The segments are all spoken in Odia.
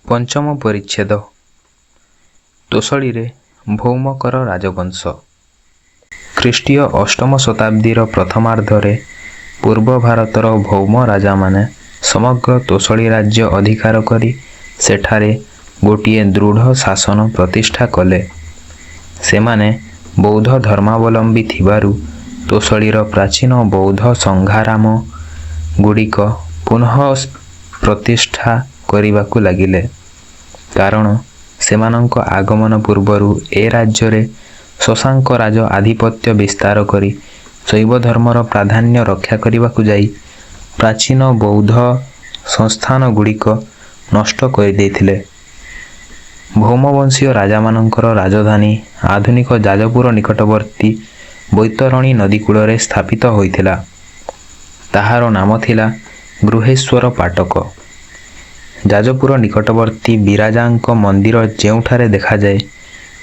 ପଞ୍ଚମ ପରିଚ୍ଛେଦ ତୋଷଳୀରେ ଭୌମକର ରାଜବଂଶ। ଖ୍ରୀଷ୍ଟୀୟ ଅଷ୍ଟମ ଶତାବ୍ଦୀର ପ୍ରଥମାର୍ଦ୍ଧରେ ପୂର୍ବ ଭାରତର ଭୌମ ରାଜାମାନେ ସମଗ୍ର ତୋଷଳୀ ରାଜ୍ୟ ଅଧିକାର କରି ସେଠାରେ ଗୋଟିଏ ଦୃଢ଼ ଶାସନ ପ୍ରତିଷ୍ଠା କଲେ। ସେମାନେ ବୌଦ୍ଧ ଧର୍ମାବଲମ୍ବୀ ଥିବାରୁ ତୋଷଳୀର ପ୍ରାଚୀନ ବୌଦ୍ଧ ସଂଘାରାମ ଗୁଡ଼ିକ ପୁନଃ ପ୍ରତିଷ୍ଠା କରିବାକୁ ଲାଗିଲେ। କାରଣ ସେମାନଙ୍କ ଆଗମନ ପୂର୍ବରୁ ଏ ରାଜ୍ୟରେ ଶଶାଙ୍କ ରାଜ ଆଧିପତ୍ୟ ବିସ୍ତାର କରି ଶୈବ ଧର୍ମର ପ୍ରାଧାନ୍ୟ ରକ୍ଷା କରିବାକୁ ଯାଇ ପ୍ରାଚୀନ ବୌଦ୍ଧ ସଂସ୍ଥାନଗୁଡ଼ିକ ନଷ୍ଟ କରିଦେଇଥିଲେ। ଭୌମବଂଶୀୟ ରାଜାମାନଙ୍କର ରାଜଧାନୀ ଆଧୁନିକ ଯାଜପୁର ନିକଟବର୍ତ୍ତୀ ବୈତରଣୀ ନଦୀ କୂଳରେ ସ୍ଥାପିତ ହୋଇଥିଲା। ତାହାର ନାମ ଥିଲା ଗୃହେଶ୍ୱର ପାଟକ। ଯାଜପୁର ନିକଟବର୍ତ୍ତୀ ବିରାଜାଙ୍କ ମନ୍ଦିର ଯେଉଁଠାରେ ଦେଖାଯାଏ,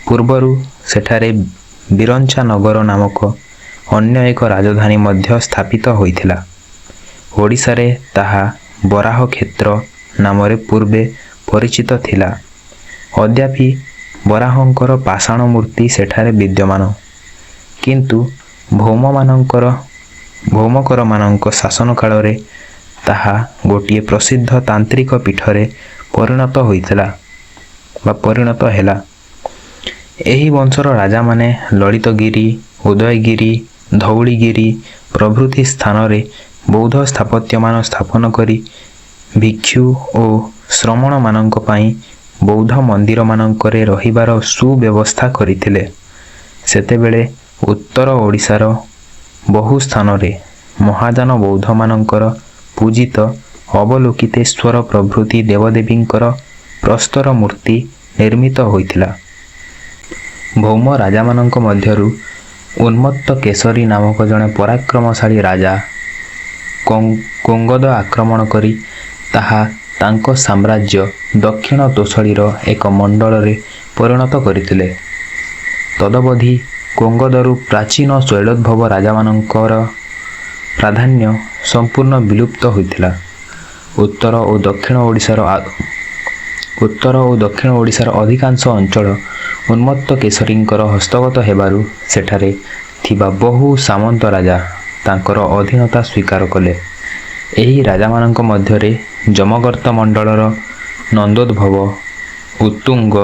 ପୂର୍ବରୁ ସେଠାରେ ବିରଞ୍ଚାନଗର ନାମକ ଅନ୍ୟ ଏକ ରାଜଧାନୀ ମଧ୍ୟ ସ୍ଥାପିତ ହୋଇଥିଲା। ଓଡ଼ିଶାରେ ତାହା ବରାହକ୍ଷେତ୍ର ନାମରେ ପୂର୍ବେ ପରିଚିତ ଥିଲା। ଅଦ୍ୟାପି ବରାହଙ୍କର ପାଷାଣ ମୂର୍ତ୍ତି ସେଠାରେ ବିଦ୍ୟମାନ, କିନ୍ତୁ ଭୌମକରମାନଙ୍କ ଶାସନ କାଳରେ ତାହା ଗୋଟିଏ ପ୍ରସିଦ୍ଧ ତାନ୍ତ୍ରିକ ପୀଠରେ ପରିଣତ ହେଲା। ଏହି ବଂଶର ରାଜାମାନେ ଲଳିତଗିରି, ଉଦୟଗିରି, ଧଉଳିଗିରି ପ୍ରଭୃତି ସ୍ଥାନରେ ବୌଦ୍ଧ ସ୍ଥାପତ୍ୟମାନ ସ୍ଥାପନ କରି ଭିକ୍ଷୁ ଓ ଶ୍ରମଣମାନଙ୍କ ପାଇଁ ବୌଦ୍ଧ ମନ୍ଦିରମାନଙ୍କରେ ରହିବାର ସୁବ୍ୟବସ୍ଥା କରିଥିଲେ। ସେତେବେଳେ ଉତ୍ତର ଓଡ଼ିଶାର ବହୁ ସ୍ଥାନରେ ମହାଯାନ ବୌଦ୍ଧମାନଙ୍କର ପୂଜିତ ଅବଲୋକିତେଶ୍ୱର ପ୍ରଭୃତି ଦେବଦେବୀଙ୍କର ପ୍ରସ୍ତର ମୂର୍ତ୍ତି ନିର୍ମିତ ହୋଇଥିଲା। ଭୌମ ରାଜାମାନଙ୍କ ମଧ୍ୟରୁ ଉନ୍ମତ୍ତ କେଶରୀ ନାମକ ଜଣେ ପରାକ୍ରମଶାଳୀ ରାଜା କୋଙ୍ଗଦ ଆକ୍ରମଣ କରି ତାହା ତାଙ୍କ ସାମ୍ରାଜ୍ୟ ଦକ୍ଷିଣ ତୋଷଳୀର ଏକ ମଣ୍ଡଳରେ ପରିଣତ କରିଥିଲେ। ତଦବଧି କୋଙ୍ଗଦରୁ ପ୍ରାଚୀନ ଶୈଳୋଦ୍ଭବ ରାଜାମାନଙ୍କର ପ୍ରାଧାନ୍ୟ ସମ୍ପୂର୍ଣ୍ଣ ବିଲୁପ୍ତ ହୋଇଥିଲା। ଉତ୍ତର ଓ ଦକ୍ଷିଣ ଓଡ଼ିଶାର ଅଧିକାଂଶ ଅଞ୍ଚଳ ଉନ୍ମତ୍ତ କେଶରୀଙ୍କର ହସ୍ତଗତ ହେବାରୁ ସେଠାରେ ଥିବା ବହୁ ସାମନ୍ତ ରାଜା ତାଙ୍କର ଅଧୀନତା ସ୍ୱୀକାର କଲେ। ଏହି ରାଜାମାନଙ୍କ ମଧ୍ୟରେ ଯମଗର୍ତ୍ତ ମଣ୍ଡଳର ନନ୍ଦୋଦ୍ଭବ, ଉତ୍ତୁଙ୍ଗ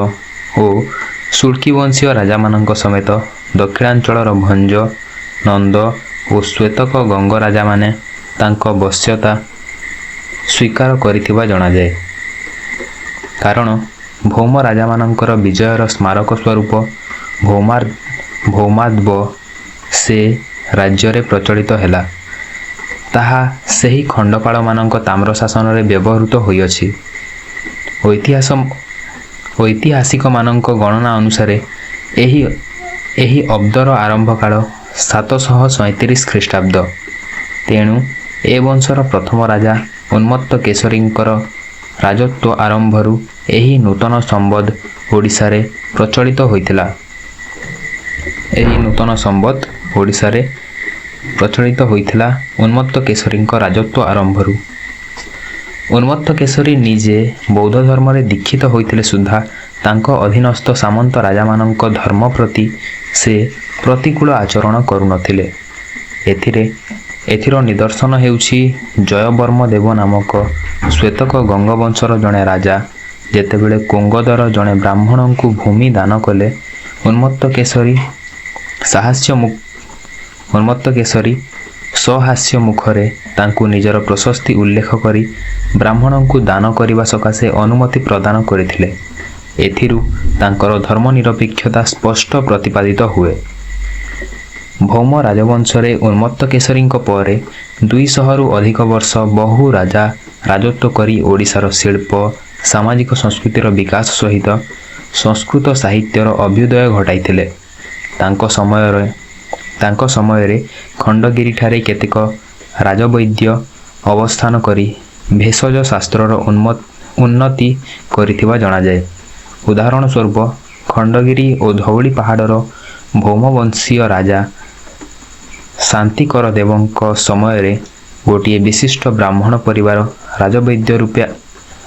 ଓ ସୁଳ୍କୀ ବଂଶୀୟ ରାଜାମାନଙ୍କ ସମେତ ଦକ୍ଷିଣାଞ୍ଚଳର ଭଞ୍ଜ, ନନ୍ଦ ଓ ଶ୍ୱେତକ ଗଙ୍ଗ ରାଜାମାନେ ତାଙ୍କ ବଶ୍ୟତା ସ୍ୱୀକାର କରିଥିବା ଜଣାଯାଏ। କାରଣ ଭୌମ ରାଜାମାନଙ୍କର ବିଜୟର ସ୍ମାରକ ସ୍ୱରୂପ ଭୌମାଦ୍ବ ସେ ରାଜ୍ୟରେ ପ୍ରଚଳିତ ହେଲା। ତାହା ସେହି ଖଣ୍ଡପାଳମାନଙ୍କ ତାମ୍ରଶାସନରେ ବ୍ୟବହୃତ ହୋଇଅଛି। ଐତିହାସିକମାନଙ୍କ ଗଣନା ଅନୁସାରେ ଏହି ଅବ୍ଦର ଆରମ୍ଭ କାଳ 737 ଖ୍ରୀଷ୍ଟାବ୍ଦ। ତେଣୁ ଏ ବଂଶର ପ୍ରଥମ ରାଜା ଉନ୍ମତ୍ତ କେଶରୀଙ୍କର ରାଜତ୍ୱ ଆରମ୍ଭରୁ ଏହି ନୂତନ ସମ୍ବଦ ଓଡ଼ିଶାରେ ପ୍ରଚଳିତ ହୋଇଥିଲା। ଉନ୍ମତ୍ତ କେଶରୀଙ୍କ ରାଜତ୍ୱ ଆରମ୍ଭରୁ। ଉନ୍ମତ୍ତ କେଶରୀ ନିଜେ ବୌଦ୍ଧ ଧର୍ମରେ ଦୀକ୍ଷିତ ହୋଇଥିଲେ ସୁଦ୍ଧା ତାଙ୍କ ଅଧୀନସ୍ଥ ସାମନ୍ତ ରାଜାମାନଙ୍କ ଧର୍ମ ପ୍ରତି ସେ ପ୍ରତିକୂଳ ଆଚରଣ କରୁନଥିଲେ। ଏଥିର ନିଦର୍ଶନ ହେଉଛି ଜୟବର୍ମ ଦେବ ନାମକ ଶ୍ୱେତକ ଗଙ୍ଗ ବଂଶର ଜଣେ ରାଜା ଯେତେବେଳେ କୋଙ୍ଗଦର ଜଣେ ବ୍ରାହ୍ମଣଙ୍କୁ ଭୂମି ଦାନ କଲେ, ଉନ୍ମତ୍ତ କେଶରୀ ସହାସ୍ୟ ମୁଖରେ ତାଙ୍କୁ ନିଜର ପ୍ରଶସ୍ତି ଉଲ୍ଲେଖ କରି ବ୍ରାହ୍ମଣଙ୍କୁ ଦାନ କରିବା ସକାଶେ ଅନୁମତି ପ୍ରଦାନ କରିଥିଲେ। ଏଥିରୁ ତାଙ୍କର ଧର୍ମନିରପେକ୍ଷତା ସ୍ପଷ୍ଟ ପ୍ରତିପାଦିତ ହୁଏ। ଭୌମ ରାଜବଂଶରେ ଉନ୍ମତ୍ତ କେଶରୀଙ୍କ ପରେ 200ରୁ ଅଧିକ ବର୍ଷ ବହୁ ରାଜା ରାଜତ୍ୱ କରି ଓଡ଼ିଶାର ଶିଳ୍ପ, ସାମାଜିକ ସଂସ୍କୃତିର ବିକାଶ ସହିତ ସଂସ୍କୃତ ସାହିତ୍ୟର ଅଭ୍ୟୁଦୟ ଘଟାଇଥିଲେ। ତାଙ୍କ ସମୟରେ ଖଣ୍ଡଗିରିଠାରେ କେତେକ ରାଜବୈଦ୍ୟ ଅବସ୍ଥାନ କରି ଭେଷଜ ଶାସ୍ତ୍ରର ଉନ୍ନତି କରିଥିବା ଜଣାଯାଏ। ଉଦାହରଣ ସ୍ୱରୂପ ଖଣ୍ଡଗିରି ଓ ଧଉଳି ପାହାଡ଼ର ଭୌମବଂଶୀୟ ରାଜା ଶାନ୍ତିକର ଦେବଙ୍କ ସମୟରେ ଗୋଟିଏ ବିଶିଷ୍ଟ ବ୍ରାହ୍ମଣ ପରିବାର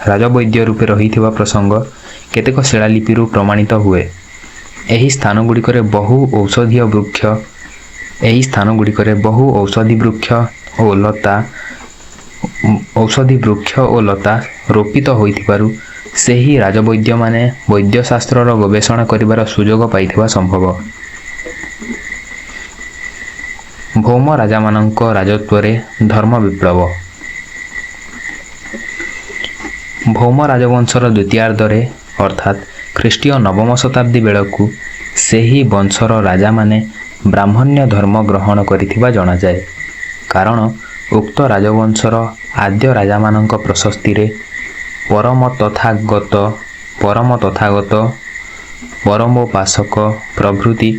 ରାଜବୈଦ୍ୟ ରୂପେ ରହିଥିବା ପ୍ରସଙ୍ଗ କେତେକ ଶିଳାଲିପିରୁ ପ୍ରମାଣିତ ହୁଏ। ଏହି ସ୍ଥାନଗୁଡ଼ିକରେ ବହୁ ଔଷଧି ବୃକ୍ଷ ଓ ଲତା ରୋପିତ ହୋଇଥିବାରୁ ସେହି ରାଜବୈଦ୍ୟମାନେ ବୈଦ୍ୟଶାସ୍ତ୍ରର ଗବେଷଣା କରିବାର ସୁଯୋଗ ପାଇଥିବା ସମ୍ଭବ। ଭୌମ ରାଜାମାନଙ୍କ ରାଜତ୍ୱରେ ଧର୍ମ ବିପ୍ଳବ। ଭୌମ ରାଜବଂଶର ଦ୍ୱିତୀୟାର୍ଦ୍ଧରେ ଅର୍ଥାତ୍ ଖ୍ରୀଷ୍ଟୀୟ ନବମ ଶତାବ୍ଦୀ ବେଳକୁ ସେହି ବଂଶର ରାଜାମାନେ ବ୍ରାହ୍ମଣ୍ୟ ଧର୍ମ ଗ୍ରହଣ କରିଥିବା ଜଣାଯାଏ। କାରଣ ଉକ୍ତ ରାଜବଂଶର ଆଦ୍ୟ ରାଜାମାନଙ୍କ ପ୍ରଶସ୍ତିରେ ପରମ ତଥାଗତ, ପରମୋପାସକ ପ୍ରଭୃତି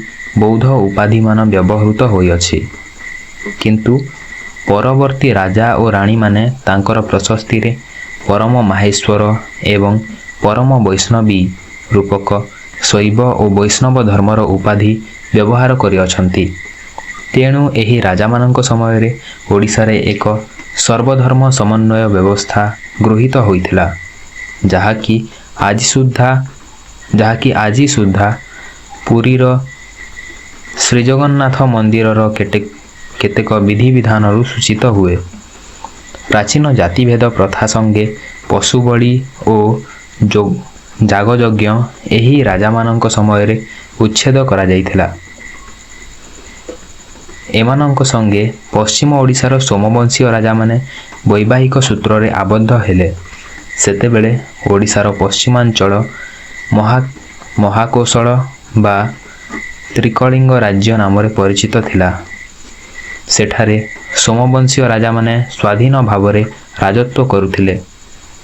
ବୌଦ୍ଧ ଉପାଧିମାନ ବ୍ୟବହୃତ ହୋଇଅଛି। କିନ୍ତୁ ପରବର୍ତ୍ତୀ ରାଜା ଓ ରାଣୀମାନେ ତାଙ୍କର ପ୍ରଶସ୍ତିରେ ପରମ ମାହେଶ୍ୱର ଏବଂ ପରମ ବୈଷ୍ଣବୀ ରୂପକ ଶୈବ ଓ ବୈଷ୍ଣବ ଧର୍ମର ଉପାଧି ବ୍ୟବହାର କରିଅଛନ୍ତି। ତେଣୁ ଏହି ରାଜାମାନଙ୍କ ସମୟରେ ଓଡ଼ିଶାରେ ଏକ ସର୍ବଧର୍ମ ସମନ୍ୱୟ ବ୍ୟବସ୍ଥା ଗୃହୀତ ହୋଇଥିଲା, ଯାହାକି ଆଜି ସୁଦ୍ଧା ପୁରୀର ଶ୍ରୀଜଗନ୍ନାଥ ମନ୍ଦିରର କେତେକ ବିଧିବିଧାନରୁ ସୂଚିତ ହୁଏ। ପ୍ରାଚୀନ ଜାତିଭେଦ ପ୍ରଥା ସଙ୍ଗେ ପଶୁବଳି ଓ ଯାଗଯଜ୍ଞ ଏହି ରାଜାମାନଙ୍କ ସମୟରେ ଉଚ୍ଛେଦ କରାଯାଇଥିଲା। ଏମାନଙ୍କ ସଙ୍ଗେ ପଶ୍ଚିମ ଓଡ଼ିଶାର ସୋମବଂଶୀୟ ରାଜାମାନେ ବୈବାହିକ ସୂତ୍ରରେ ଆବଦ୍ଧ ହେଲେ। ସେତେବେଳେ ଓଡ଼ିଶାର ପଶ୍ଚିମାଞ୍ଚଳ ମହାକୋଶଳ ବା ତ୍ରିକଳିଙ୍ଗ ରାଜ୍ୟ ନାମରେ ପରିଚିତ ଥିଲା। ସେଠାରେ ସୋମବଂଶୀୟ ରାଜାମାନେ ସ୍ୱାଧୀନ ଭାବରେ ରାଜତ୍ୱ କରୁଥିଲେ।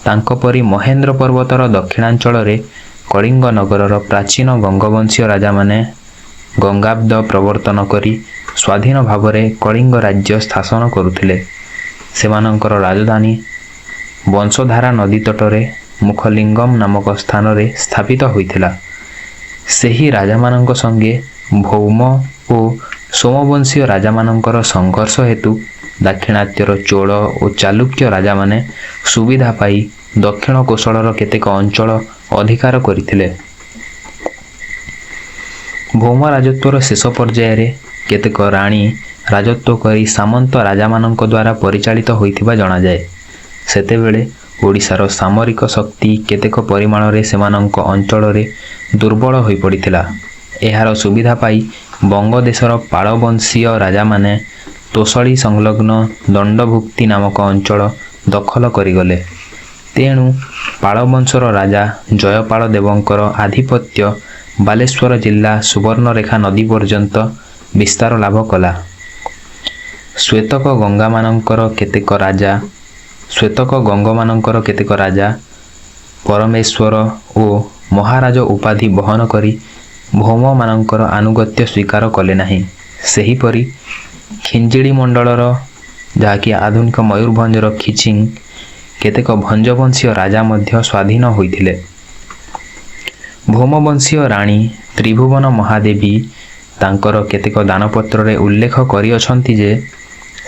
ତାଙ୍କ ପରି ମହେନ୍ଦ୍ର ପର୍ବତର ଦକ୍ଷିଣାଞ୍ଚଳରେ କଳିଙ୍ଗ ନଗରର ପ୍ରାଚୀନ ଗଙ୍ଗବଂଶୀୟ ରାଜାମାନେ ଗଙ୍ଗାବ୍ଦ ପ୍ରବର୍ତ୍ତନ କରି ସ୍ୱାଧୀନ ଭାବରେ କଳିଙ୍ଗ ରାଜ୍ୟ ଶାସନ କରୁଥିଲେ। ସେମାନଙ୍କର ରାଜଧାନୀ ବଂଶଧାରା ନଦୀ ତଟରେ ମୁଖଲିଙ୍ଗମ୍ ନାମକ ସ୍ଥାନରେ ସ୍ଥାପିତ ହୋଇଥିଲା। ସେହି ରାଜାମାନଙ୍କ ସଙ୍ଗେ ଭୌମ ଓ ସୋମବଂଶୀୟ ରାଜାମାନଙ୍କର ସଂଘର୍ଷ ହେତୁ ଦାକ୍ଷିଣାତ୍ୟର ଚୋଳ ଓ ଚାଲୁକ୍ୟ ରାଜାମାନେ ସୁବିଧା ପାଇ ଦକ୍ଷିଣ କୋଶଳର କେତେକ ଅଞ୍ଚଳ ଅଧିକାର କରିଥିଲେ। ଭୌମ ରାଜତ୍ୱର ଶେଷ ପର୍ଯ୍ୟାୟରେ କେତେକ ରାଣୀ ରାଜତ୍ୱ କରି ସାମନ୍ତ ରାଜାମାନଙ୍କ ଦ୍ୱାରା ପରିଚାଳିତ ହୋଇଥିବା ଜଣାଯାଏ। ସେତେବେଳେ ଓଡ଼ିଶାର ସାମରିକ ଶକ୍ତି କେତେକ ପରିମାଣରେ ସେମାନଙ୍କ ଅଞ୍ଚଳରେ ଦୁର୍ବଳ ହୋଇପଡ଼ିଥିଲା। ଏହାର ସୁବିଧା ପାଇ ବଙ୍ଗଦେଶର ପାଳବଂଶୀୟ ରାଜାମାନେ ତୋଷଳୀ ସଂଲଗ୍ନ ଦଣ୍ଡଭୁକ୍ତି ନାମକ ଅଞ୍ଚଳ ଦଖଲ କରିଗଲେ। ତେଣୁ ପାଳବଂଶର ରାଜା ଜୟପାଳ ଦେବଙ୍କର ଆଧିପତ୍ୟ ବାଲେଶ୍ୱର ଜିଲ୍ଲା ସୁବର୍ଣ୍ଣରେଖା ନଦୀ ପର୍ଯ୍ୟନ୍ତ ବିସ୍ତାର ଲାଭ କଲା। ଶ୍ଵେତକ ଗଙ୍ଗମାନଙ୍କର କେତେକ ରାଜା ପରମେଶ୍ୱର ଓ ମହାରାଜ ଉପାଧି ବହନ କରି ଭୌମମାନଙ୍କର ଆନୁଗତ୍ୟ ସ୍ୱୀକାର କଲେ ନାହିଁ। ସେହିପରି ଖିଞ୍ଜିଳି ମଣ୍ଡଳର, ଯାହାକି ଆଧୁନିକ ମୟୂରଭଞ୍ଜର ଖିଚିଂ, କେତେକ ଭଞ୍ଜବଂଶୀୟ ରାଜା ମଧ୍ୟ ସ୍ୱାଧୀନ ହୋଇଥିଲେ। ଭୌମବଂଶୀୟ ରାଣୀ ତ୍ରିଭୁବନ ମହାଦେବୀ ତାଙ୍କର କେତେକ ଦାନପତ୍ରରେ ଉଲ୍ଲେଖ କରିଅଛନ୍ତି ଯେ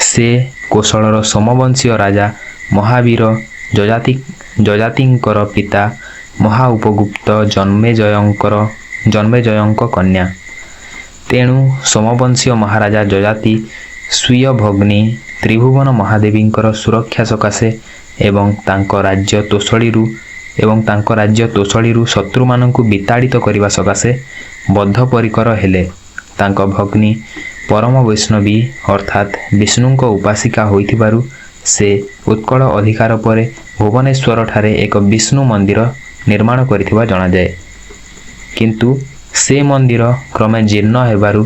ସେ କୋଶଳର ସୋମବଂଶୀୟ ରାଜା ମହାବୀର ଯଜାତିଙ୍କର ପିତା ମହା ଉପଗୁପ୍ତ ଜନ୍ମେଜୟଙ୍କ କନ୍ୟା। ତେଣୁ ସୋମବଂଶୀୟ ମହାରାଜା ଯଜାତି ସ୍ୱୀୟ ଭଗ୍ନୀ ତ୍ରିଭୁବନ ମହାଦେବୀଙ୍କର ସୁରକ୍ଷା ସକାଶେ ଏବଂ ତାଙ୍କ ରାଜ୍ୟ ତୋଷଳୀରୁ ଶତ୍ରୁମାନଙ୍କୁ ବିତାଡ଼ିତ କରିବା ସକାଶେ ବଦ୍ଧପରିକର ହେଲେ। ତାଙ୍କ ଭଗ୍ନୀ ପରମ ବୈଷ୍ଣବୀ ଅର୍ଥାତ୍ ବିଷ୍ଣୁଙ୍କ ଉପାସିକା ହୋଇଥିବାରୁ ସେ ଉତ୍କଳ ଅଧିକାର ପରେ ଭୁବନେଶ୍ୱରଠାରେ ଏକ ବିଷ୍ଣୁ ମନ୍ଦିର ନିର୍ମାଣ କରିଥିବା ଜଣାଯାଏ। କିନ୍ତୁ ସେ ମନ୍ଦିର କ୍ରମେ ଜୀର୍ଣ୍ଣ ହେବାରୁ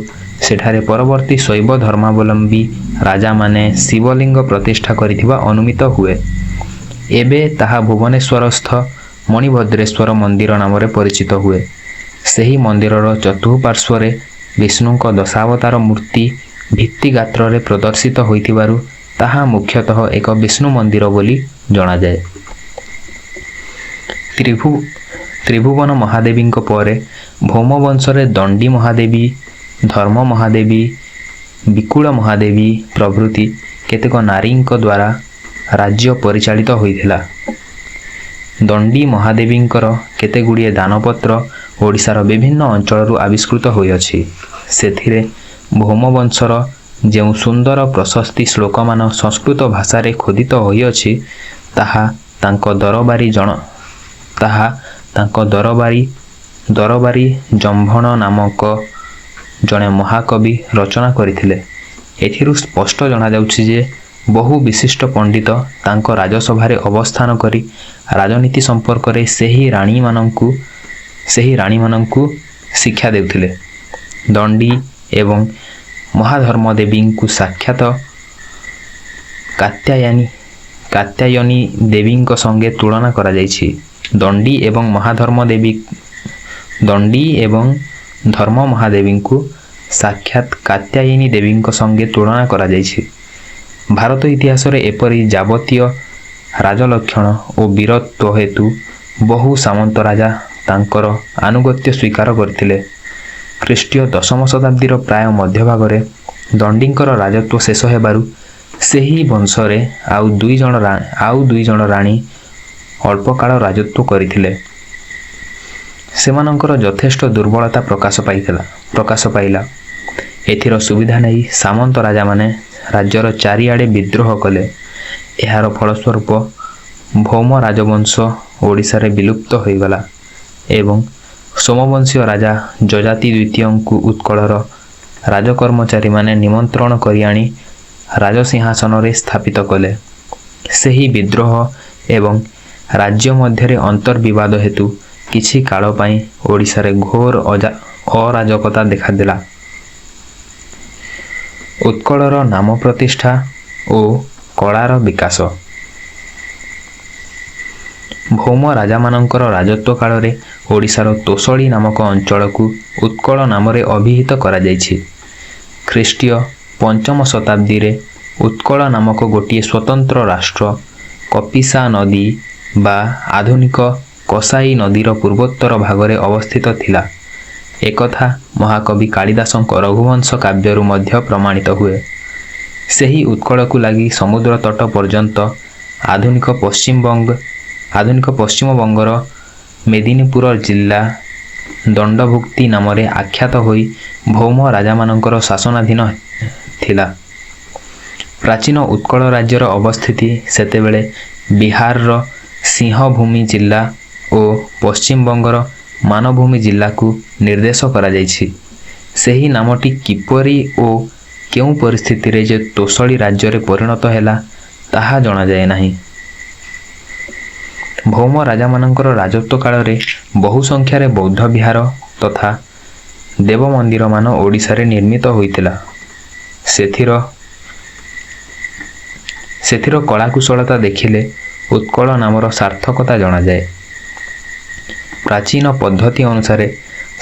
ସେଠାରେ ପରବର୍ତ୍ତୀ ଶୈବ ଧର୍ମାବଲମ୍ବୀ ରାଜାମାନେ ଶିବଲିଙ୍ଗ ପ୍ରତିଷ୍ଠା କରିଥିବା ଅନୁମିତ ହୁଏ। ଏବେ ତାହା ଭୁବନେଶ୍ୱରସ୍ଥ ମଣିଭଦ୍ରେଶ୍ୱର ମନ୍ଦିର ନାମରେ ପରିଚିତ ହୁଏ। ସେହି ମନ୍ଦିରର ଚତୁଃପାର୍ଶ୍ୱରେ ବିଷ୍ଣୁଙ୍କ ଦଶାବତାର ମୂର୍ତ୍ତି ଭିତ୍ତିଗାତ୍ରରେ ପ୍ରଦର୍ଶିତ ହୋଇଥିବାରୁ ତାହା ମୁଖ୍ୟତଃ ଏକ ବିଷ୍ଣୁ ମନ୍ଦିର ବୋଲି ଜଣାଯାଏ। ତ୍ରିଭୁବନ ମହାଦେବୀଙ୍କ ପରେ ଭୌମ ବଂଶରେ ଦଣ୍ଡୀ ମହାଦେବୀ, ଧର୍ମ ମହାଦେବୀ, ବିକୁଳ ମହାଦେବୀ ପ୍ରଭୃତି କେତେକ ନାରୀଙ୍କ ଦ୍ୱାରା ରାଜ୍ୟ ପରିଚାଳିତ ହୋଇଥିଲା। ଦଣ୍ଡୀ ମହାଦେବୀଙ୍କର କେତେଗୁଡ଼ିଏ ଦାନପତ୍ର ଓଡ଼ିଶାର ବିଭିନ୍ନ ଅଞ୍ଚଳରୁ ଆବିଷ୍କୃତ ହୋଇଅଛି। ସେଥିରେ ଭୌମବଂଶର ଯେଉଁ ସୁନ୍ଦର ପ୍ରଶସ୍ତି ଶ୍ଲୋକମାନ ସଂସ୍କୃତ ଭାଷାରେ ଖୋଦିତ ହୋଇଅଛି, ତାହା ତାଙ୍କ ଦରବାରୀ ଜମ୍ଭଣ ନାମକ ଜଣେ ମହାକବି ରଚନା କରିଥିଲେ। ଏଥିରୁ ସ୍ପଷ୍ଟ ଜଣାଯାଉଛି ଯେ ବହୁ ବିଶିଷ୍ଟ ପଣ୍ଡିତ ତାଙ୍କ ରାଜସଭାରେ ଅବସ୍ଥାନ କରି ରାଜନୀତି ସମ୍ପର୍କରେ ସେହି ରାଣୀମାନଙ୍କୁ ଶିକ୍ଷା ଦେଉଥିଲେ। ଦଣ୍ଡୀ ଏବଂ ମହାଧର୍ମଦେବୀଙ୍କୁ ସାକ୍ଷାତ କାତ୍ୟାୟନୀ ଦେବୀଙ୍କ ସଙ୍ଗେ ତୁଳନା କରାଯାଇଛି। ଦଣ୍ଡୀ ଏବଂ ଧର୍ମ ମହାଦେବୀଙ୍କୁ ସାକ୍ଷାତ କାତ୍ୟାୟନୀ ଦେବୀଙ୍କ ସଙ୍ଗେ ତୁଳନା କରାଯାଇଛି। ଭାରତ ଇତିହାସରେ ଏପରି ଯାବତୀୟ ରାଜଲକ୍ଷଣ ଓ ବୀରତ୍ୱ ହେତୁ ବହୁ ସାମନ୍ତ ରାଜା ତାଙ୍କର ଆନୁଗତ୍ୟ ସ୍ୱୀକାର କରିଥିଲେ। ଖ୍ରୀଷ୍ଟୀୟ ଦଶମ ଶତାବ୍ଦୀର ପ୍ରାୟ ମଧ୍ୟଭାଗରେ ଦଣ୍ଡୀଙ୍କର ରାଜତ୍ୱ ଶେଷ ହେବାରୁ ସେହି ବଂଶରେ ଆଉ ଦୁଇ ଜଣ ରାଣୀ ଅଳ୍ପକାଳ ରାଜତ୍ୱ କରିଥିଲେ। ସେମାନଙ୍କର ଯଥେଷ୍ଟ ଦୁର୍ବଳତା ପ୍ରକାଶ ପାଇଲା। ଏଥିର ସୁବିଧା ନେଇ ସାମନ୍ତ ରାଜାମାନେ ରାଜ୍ୟର ଚାରିଆଡ଼େ ବିଦ୍ରୋହ କଲେ। ଏହାର ଫଳସ୍ୱରୂପ ଭୌମ ରାଜବଂଶ ଓଡ଼ିଶାରେ ବିଲୁପ୍ତ ହୋଇଗଲା ଏବଂ ସୋମବଂଶୀୟ ରାଜା ଯଯାତି ଦ୍ୱିତୀୟଙ୍କୁ ଉତ୍କଳର ରାଜକର୍ମଚାରୀମାନେ ନିମନ୍ତ୍ରଣ କରି ଆଣି ରାଜସିଂହାସନରେ ସ୍ଥାପିତ କଲେ। ସେହି ବିଦ୍ରୋହ ଏବଂ ରାଜ୍ୟ ମଧ୍ୟରେ ଅନ୍ତର୍ବିବାଦ ହେତୁ କିଛି କାଳ ପାଇଁ ଓଡ଼ିଶାରେ ଘୋର ଅରାଜକତା ଦେଖାଦେଲା। ଉତ୍କଳର ନାମ ପ୍ରତିଷ୍ଠା ଓ କଳାର ବିକାଶ। ଭୌମ ରାଜାମାନଙ୍କର ରାଜତ୍ୱ କାଳରେ ଓଡ଼ିଶାର ତୋଷଳୀ ନାମକ ଅଞ୍ଚଳକୁ ଉତ୍କଳ ନାମରେ ଅଭିହିତ କରାଯାଇଛି। ଖ୍ରୀଷ୍ଟୀୟ ପଞ୍ଚମ ଶତାବ୍ଦୀରେ ଉତ୍କଳ ନାମକ ଗୋଟିଏ ସ୍ୱତନ୍ତ୍ର ରାଷ୍ଟ୍ର କପିଶା ନଦୀ ବା ଆଧୁନିକ କସାଇ ନଦୀର ପୂର୍ବୋତ୍ତର ଭାଗରେ ଅବସ୍ଥିତ ଥିଲା। ଏକଥା ମହାକବି କାଳିଦାସଙ୍କ ରଘୁବଂଶ କାବ୍ୟରୁ ମଧ୍ୟ ପ୍ରମାଣିତ ହୁଏ। ସେହି ଉତ୍କଳକୁ ଲାଗି ସମୁଦ୍ର ତଟ ପର୍ଯ୍ୟନ୍ତ ଆଧୁନିକ ପଶ୍ଚିମବଙ୍ଗର ମେଦିନୀପୁର ଜିଲ୍ଲା ଦଣ୍ଡଭୁକ୍ତି ନାମରେ ଆଖ୍ୟାତ ହୋଇ ଭୌମ ରାଜାମାନଙ୍କର ଶାସନାଧୀନ ଥିଲା। ପ୍ରାଚୀନ ଉତ୍କଳ ରାଜ୍ୟର ଅବସ୍ଥିତି ସେତେବେଳେ ବିହାରର ସିଂହଭୂମି ଜିଲ୍ଲା ଓ ପଶ୍ଚିମବଙ୍ଗର ମାନଭୂମି ଜିଲ୍ଲାକୁ ନିର୍ଦ୍ଦେଶ କରାଯାଇଛି। ସେହି ନାମଟି କିପରି ଓ କେଉଁ ପରିସ୍ଥିତିରେ ଯେ ତୋଷଳୀ ରାଜ୍ୟରେ ପରିଣତ ହେଲା, ତାହା ଜଣାଯାଏ ନାହିଁ। ଭୌମ ରାଜାମାନଙ୍କର ରାଜତ୍ୱ କାଳରେ ବହୁ ସଂଖ୍ୟାରେ ବୌଦ୍ଧ ବିହାର ତଥା ଦେବ ମନ୍ଦିରମାନ ଓଡ଼ିଶାରେ ନିର୍ମିତ ହୋଇଥିଲା। ସେଥିର କଳାକୁଶଳତା ଦେଖିଲେ ଉତ୍କଳ ନାମର ସାର୍ଥକତା ଜଣାଯାଏ। ପ୍ରାଚୀନ ପଦ୍ଧତି ଅନୁସାରେ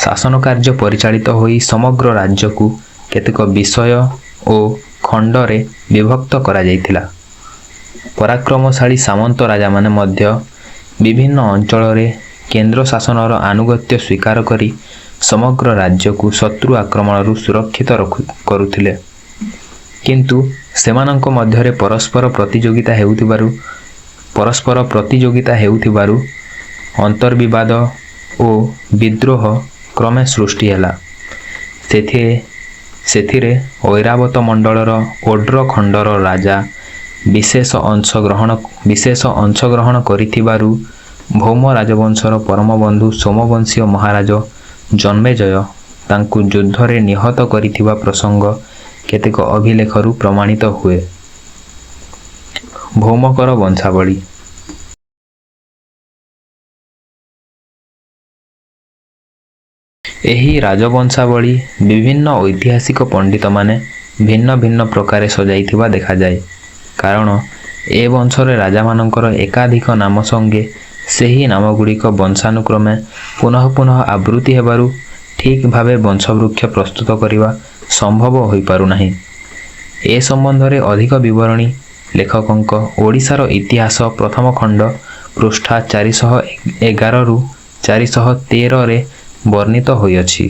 ଶାସନ କାର୍ଯ୍ୟ ପରିଚାଳିତ ହୋଇ ସମଗ୍ର ରାଜ୍ୟକୁ କେତେକ ବିଷୟ ଓ ଖଣ୍ଡରେ ବିଭକ୍ତ କରାଯାଇଥିଲା। ପରାକ୍ରମଶାଳୀ ସାମନ୍ତ ରାଜାମାନେ ମଧ୍ୟ ବିଭିନ୍ନ ଅଞ୍ଚଳରେ କେନ୍ଦ୍ର ଶାସନର ଆନୁଗତ୍ୟ ସ୍ୱୀକାର କରି ସମଗ୍ର ରାଜ୍ୟକୁ ଶତ୍ରୁ ଆକ୍ରମଣରୁ ସୁରକ୍ଷିତ କରୁଥିଲେ। କିନ୍ତୁ ସେମାନଙ୍କ ମଧ୍ୟରେ ପରସ୍ପର ପ୍ରତିଯୋଗିତା ହେଉଥିବାରୁ ଅନ୍ତର୍ବିବାଦ ଓ ବିଦ୍ରୋହ କ୍ରମେ ସୃଷ୍ଟି ହେଲା। ସେଥିରେ ଐରାବତ ମଣ୍ଡଳର ଓଡ୍ର ଖଣ୍ଡର ରାଜା ବିଶେଷ ଅଂଶଗ୍ରହଣ କରିଥିବାରୁ ଭୌମ ରାଜବଂଶର ପରମ ବନ୍ଧୁ ସୋମବଂଶୀୟ ମହାରାଜ ଜନ୍ମେଜୟ ତାଙ୍କୁ ଯୁଦ୍ଧରେ ନିହତ କରିଥିବା ପ୍ରସଙ୍ଗ କେତେକ ଅଭିଲେଖରୁ ପ୍ରମାଣିତ ହୁଏ। ଭୌମକର ବଂଶାବଳୀ। ଏହି ରାଜବଂଶାବଳୀ ବିଭିନ୍ନ ଐତିହାସିକ ପଣ୍ଡିତମାନେ ଭିନ୍ନ ଭିନ୍ନ ପ୍ରକାରେ ସଜାଇଥିବା ଦେଖାଯାଏ। କାରଣ ଏ ବଂଶରେ ରାଜାମାନଙ୍କର ଏକାଧିକ ନାମ ସଙ୍ଗେ ସେହି ନାମଗୁଡ଼ିକ ବଂଶାନୁକ୍ରମେ ପୁନଃ ଆବୃତ୍ତି ହେବାରୁ ଠିକ୍ ଭାବେ ବଂଶବୃକ୍ଷ ପ୍ରସ୍ତୁତ କରିବା ସମ୍ଭବ ହୋଇପାରୁନାହିଁ। ଏ ସମ୍ବନ୍ଧରେ ଅଧିକ ବିବରଣୀ ଲେଖକଙ୍କ ଓଡ଼ିଶାର ଇତିହାସ ପ୍ରଥମ ଖଣ୍ଡ ପୃଷ୍ଠା 411ରୁ 413ରେ ବର୍ଣ୍ଣିତ ହୋଇଅଛି।